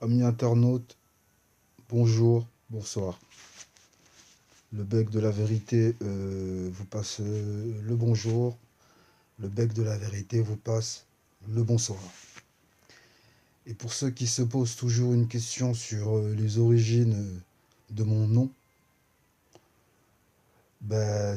Amis internautes, bonjour, bonsoir. Le bec de la vérité vous passe le bonjour. Le bec de la vérité vous passe le bonsoir. Et pour ceux qui se posent toujours une question sur les origines de mon nom,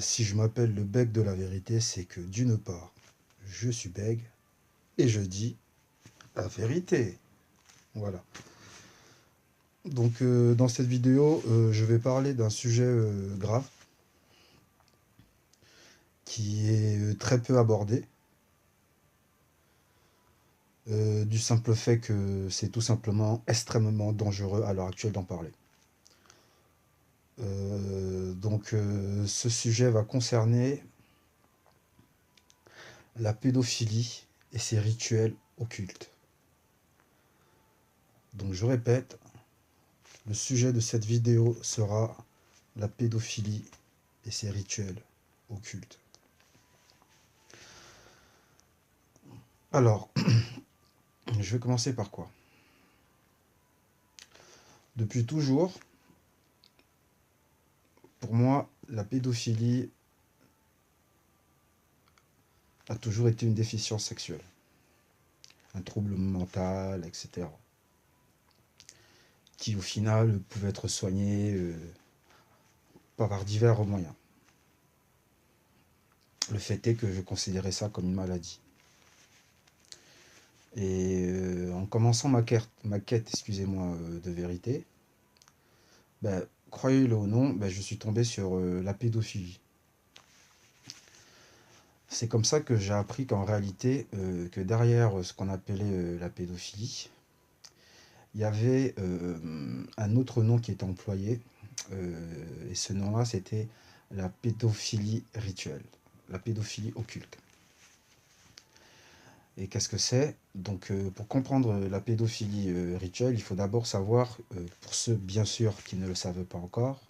si je m'appelle le bec de la vérité, c'est que d'une part, je suis bègue et je dis la vérité. Voilà. Donc dans cette vidéo, je vais parler d'un sujet grave qui est très peu abordé, du simple fait que c'est tout simplement extrêmement dangereux à l'heure actuelle d'en parler. Ce sujet va concerner la pédophilie et ses rituels occultes. Donc je répète, le sujet de cette vidéo sera la pédophilie et ses rituels occultes. Alors, je vais commencer par quoi? Depuis toujours, pour moi, la pédophilie a toujours été une déficience sexuelle, un trouble mental, etc., qui au final pouvait être soigné par divers moyens. Le fait est que je considérais ça comme une maladie. Et en commençant ma quête de vérité, croyez-le ou non, je suis tombé sur la pédophilie. C'est comme ça que j'ai appris qu'en réalité, que derrière ce qu'on appelait la pédophilie, il y avait un autre nom qui était employé, et ce nom-là, c'était la pédophilie rituelle, la pédophilie occulte. Et qu'est-ce que c'est? Donc, pour comprendre la pédophilie rituelle, il faut d'abord savoir, pour ceux bien sûr qui ne le savent pas encore,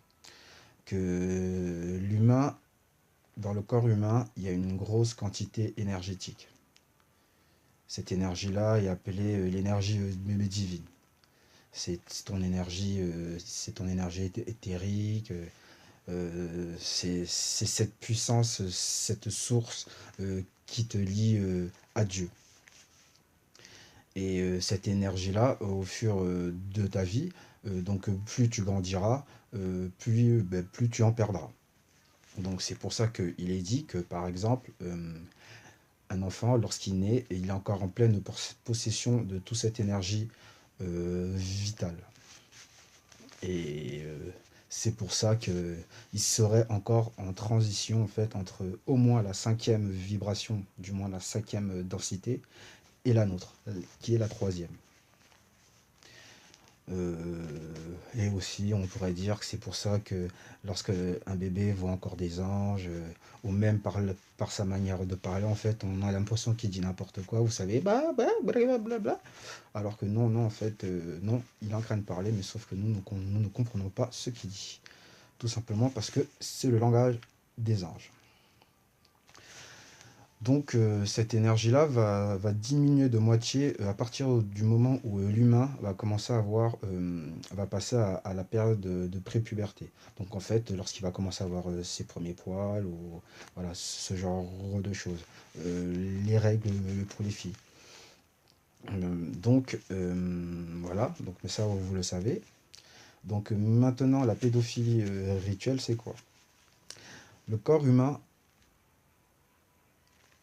que l'humain, dans le corps humain, il y a une grosse quantité énergétique. Cette énergie-là est appelée l'énergie divine. C'est ton énergie éthérique, c'est cette puissance, cette source qui te lie à Dieu. Et cette énergie-là, au fur de ta vie, plus tu grandiras, plus tu en perdras. Donc c'est pour ça qu'il est dit que, par exemple, un enfant, lorsqu'il naît, il est encore en pleine possession de toute cette énergie vitale. Et c'est pour ça qu'il serait encore en transition en fait entre au moins la 5e vibration, du moins la 5e densité, et la nôtre, qui est la 3e. Et aussi, on pourrait dire que c'est pour ça que lorsque un bébé voit encore des anges, ou même par sa manière de parler, en fait, on a l'impression qu'il dit n'importe quoi, vous savez, blablabla. Alors que non, non, en fait, non, il est en train de parler, mais sauf que nous ne comprenons pas ce qu'il dit. Tout simplement parce que c'est le langage des anges. Donc cette énergie-là va diminuer de moitié à partir du moment où l'humain va commencer à va passer à la période de prépuberté. Donc en fait, lorsqu'il va commencer à avoir ses premiers poils, ou voilà, ce genre de choses. Les règles pour les filles. Voilà, donc, mais ça vous le savez. Donc maintenant, la pédophilie rituelle, c'est quoi? Le corps humain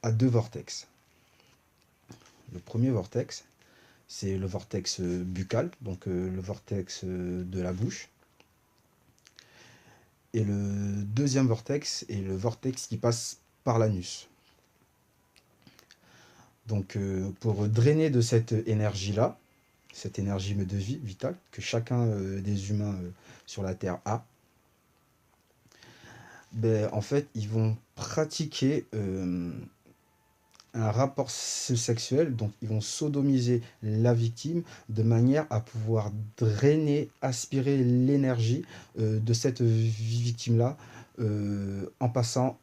a deux vortex. Le premier vortex, c'est le vortex buccal, donc le vortex de la bouche. Et le deuxième vortex est le vortex qui passe par l'anus. Donc pour drainer de cette énergie-là, cette énergie de vie vitale que chacun des humains sur la Terre a, en fait, ils vont pratiquer un rapport sexuel, donc ils vont sodomiser la victime de manière à pouvoir drainer, aspirer l'énergie de cette victime-là en passant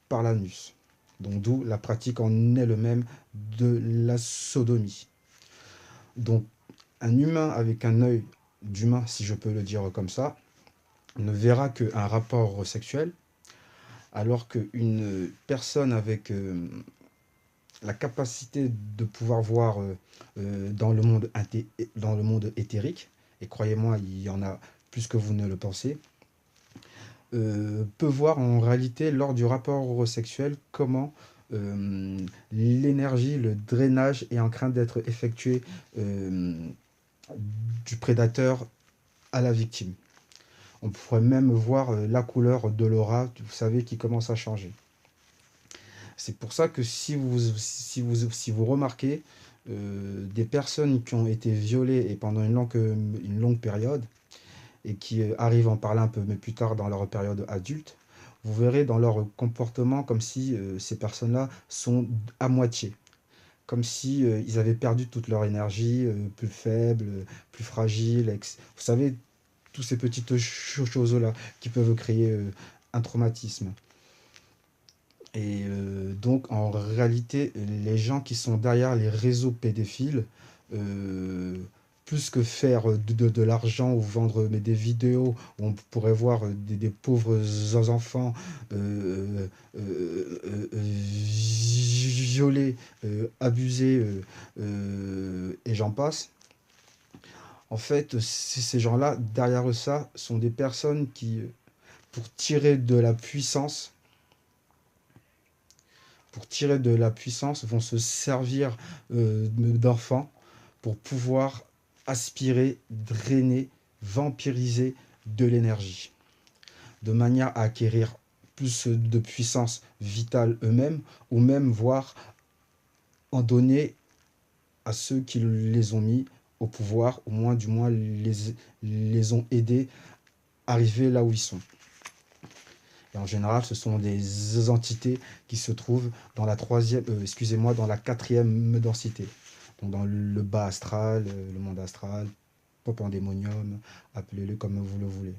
par l'anus. Donc d'où la pratique en elle-même de la sodomie. Donc Un humain avec un œil d'humain, si je peux le dire comme ça, ne verra qu'un rapport sexuel, alors qu'une personne avec la capacité de pouvoir voir dans le monde éthérique, et croyez-moi, il y en a plus que vous ne le pensez, peut voir en réalité lors du rapport sexuel comment l'énergie, le drainage est en train d'être effectué euh, du prédateur à la victime. On pourrait même voir la couleur de l'aura, vous savez, qui commence à changer. C'est pour ça que si vous remarquez des personnes qui ont été violées et pendant une longue période et qui arrivent à en parler un peu mais plus tard dans leur période adulte, vous verrez dans leur comportement comme si ces personnes-là sont à moitié. Comme si ils avaient perdu toute leur énergie, plus faible, plus fragile. Vous savez, toutes ces petites choses-là qui peuvent créer un traumatisme. Et donc, en réalité, les gens qui sont derrière les réseaux pédophiles, euh, plus que faire de l'argent ou vendre des vidéos où on pourrait voir des pauvres enfants violés, abusés, et j'en passe. En fait, ces gens-là, derrière ça, sont des personnes qui, pour tirer de la puissance, vont se servir d'enfants pour pouvoir aspirer, drainer, vampiriser de l'énergie, de manière à acquérir plus de puissance vitale eux-mêmes, ou même voir en donner à ceux qui les ont mis au pouvoir, au moins du moins les ont aidés à arriver là où ils sont. Et en général, ce sont des entités qui se trouvent dans la dans la quatrième densité. Donc dans le bas astral, le monde astral, pandémonium, appelez-le comme vous le voulez.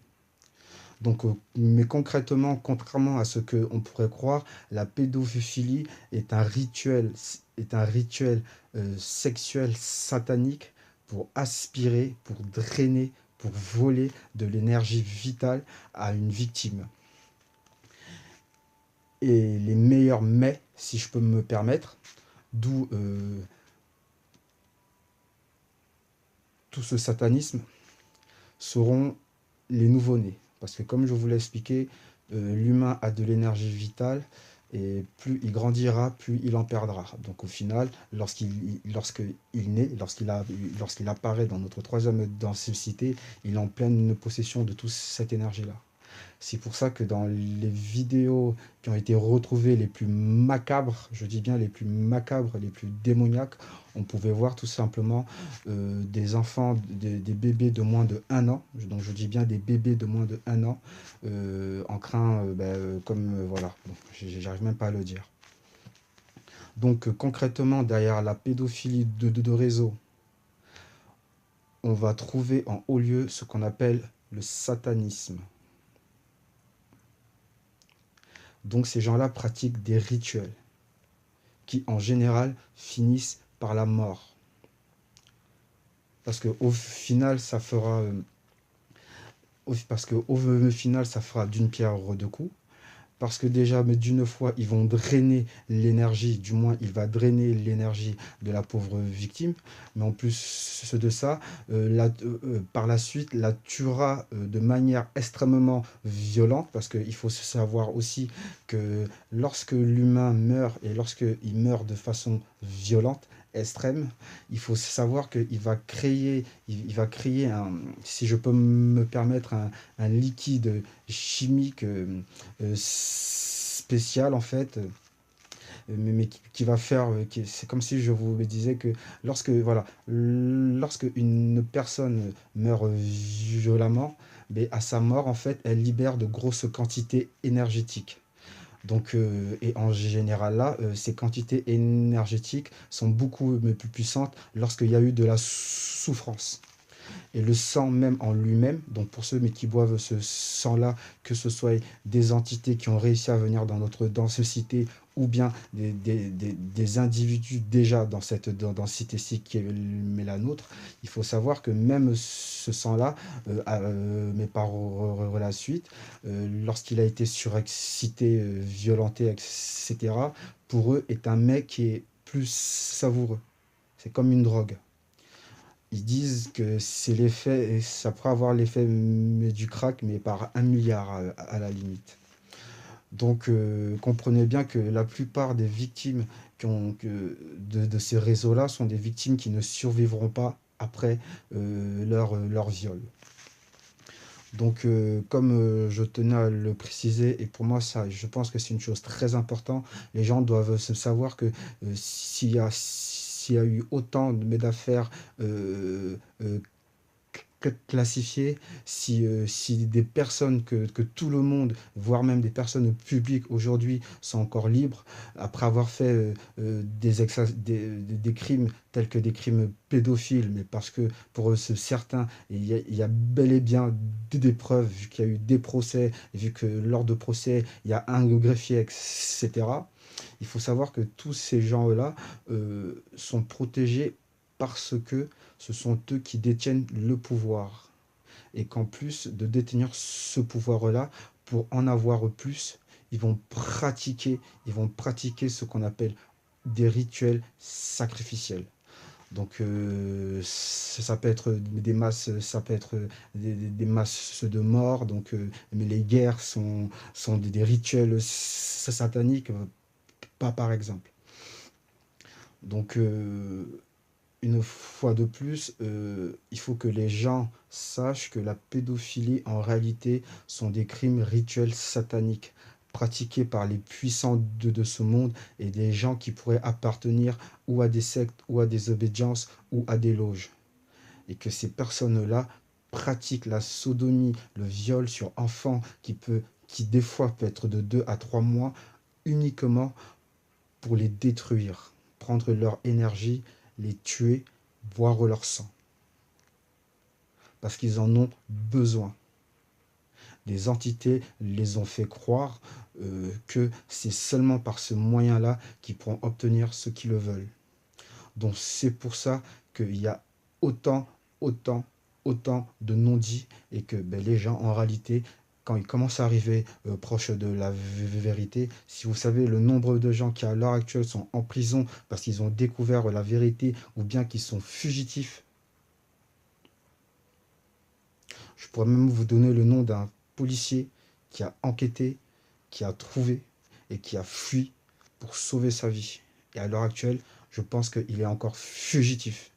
Donc, mais concrètement, contrairement à ce qu'on pourrait croire, la pédophilie est un rituel sexuel satanique pour aspirer, pour drainer, pour voler de l'énergie vitale à une victime. Et les meilleurs mets, si je peux me permettre, d'où tout ce satanisme, seront les nouveau-nés. Parce que comme je vous l'ai expliqué, l'humain a de l'énergie vitale et plus il grandira, plus il en perdra. Donc au final, lorsqu'il naît, lorsqu'il apparaît dans notre troisième densité, il est en pleine possession de toute cette énergie-là. C'est pour ça que dans les vidéos qui ont été retrouvées les plus macabres, je dis bien les plus macabres, les plus démoniaques, on pouvait voir tout simplement des enfants, des bébés de moins de 1 an, donc je dis bien des bébés de moins de 1 an, en train, voilà, bon, j'arrive même pas à le dire. Donc concrètement, derrière la pédophilie de réseau, on va trouver en haut lieu ce qu'on appelle le satanisme. Donc ces gens-là pratiquent des rituels qui en général finissent par la mort. Parce qu'au final, ça fera d'une pierre deux coups. Parce que déjà, mais d'une fois, ils vont drainer l'énergie, du moins, il va drainer l'énergie de la pauvre victime. Mais en plus de ça, par la suite, la tuera de manière extrêmement violente. Parce qu'il faut savoir aussi que lorsque l'humain meurt, et lorsqu'il meurt de façon violente, extrême, il faut savoir qu'il va créer, si je peux me permettre, un liquide chimique spécial en fait, mais qui va faire, c'est comme si je vous disais que lorsque une personne meurt violemment, mais à sa mort en fait, elle libère de grosses quantités énergétiques. Donc, et en général là, ces quantités énergétiques sont beaucoup plus puissantes lorsqu'il y a eu de la souffrance. Et le sang même en lui-même, donc pour ceux mais qui boivent ce sang-là, que ce soit des entités qui ont réussi à venir dans notre densité ou bien des individus déjà dans cette densité-ci qui est mais la nôtre, il faut savoir que même ce sang-là, mais par la suite, lorsqu'il a été surexcité, violenté, etc., pour eux est un mec qui est plus savoureux. C'est comme une drogue. Ils disent que c'est l'effet, et ça pourrait avoir l'effet du crack, mais par 1 milliard à la limite. Donc comprenez bien que la plupart des victimes de ces réseaux-là sont des victimes qui ne survivront pas après leur viol. Donc comme je tenais à le préciser, et pour moi ça, je pense que c'est une chose très importante, les gens doivent se savoir que s'il y a eu autant d'affaires classifiées, si des personnes que tout le monde, voire même des personnes publiques aujourd'hui sont encore libres, après avoir fait des crimes tels que des crimes pédophiles, mais parce que pour certains, il y a bel et bien des preuves, vu qu'il y a eu des procès, vu que lors de procès, il y a un greffier, etc. Il faut savoir que tous ces gens-là sont protégés parce que ce sont eux qui détiennent le pouvoir. Et qu'en plus de détenir ce pouvoir-là, pour en avoir plus, ils vont pratiquer ce qu'on appelle des rituels sacrificiels. Donc ça peut être des masses, ça peut être des masses de mort. Donc, mais les guerres sont des rituels sataniques, pas par exemple. Donc une fois de plus, il faut que les gens sachent que la pédophilie, en réalité, sont des crimes rituels sataniques pratiqués par les puissants de ce monde et des gens qui pourraient appartenir ou à des sectes, ou à des obédiences, ou à des loges. Et que ces personnes-là pratiquent la sodomie, le viol sur enfants qui des fois peut être de 2 à 3 mois, uniquement pour les détruire, prendre leur énergie, les tuer, boire leur sang, parce qu'ils en ont besoin. Des entités les ont fait croire que c'est seulement par ce moyen-là qu'ils pourront obtenir ce qu'ils veulent. Donc c'est pour ça qu'il y a autant, autant, autant de non-dits et que les gens, en réalité, quand ils commencent à arriver proche de la vérité, si vous savez le nombre de gens qui à l'heure actuelle sont en prison parce qu'ils ont découvert la vérité ou bien qu'ils sont fugitifs, je pourrais même vous donner le nom d'un policier qui a enquêté, qui a trouvé et qui a fui pour sauver sa vie. Et à l'heure actuelle, je pense qu'il est encore fugitif.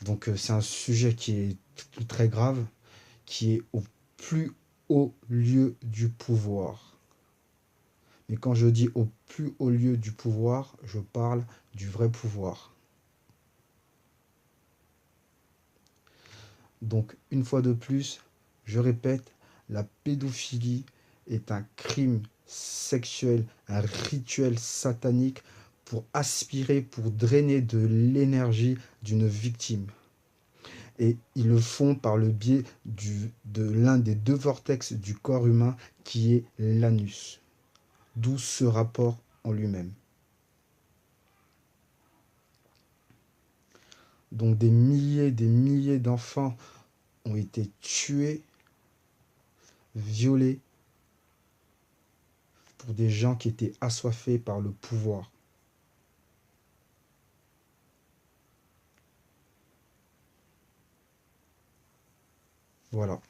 Donc c'est un sujet qui est très grave, qui est au plus haut lieu du pouvoir. Mais quand je dis au plus haut lieu du pouvoir, je parle du vrai pouvoir. Donc une fois de plus, je répète, la pédophilie est un crime sexuel, un rituel satanique pour aspirer, pour drainer de l'énergie d'une victime. Et ils le font par le biais de l'un des deux vortex du corps humain qui est l'anus. D'où ce rapport en lui-même. Donc des milliers d'enfants ont été tués, violés, pour des gens qui étaient assoiffés par le pouvoir. Voilà.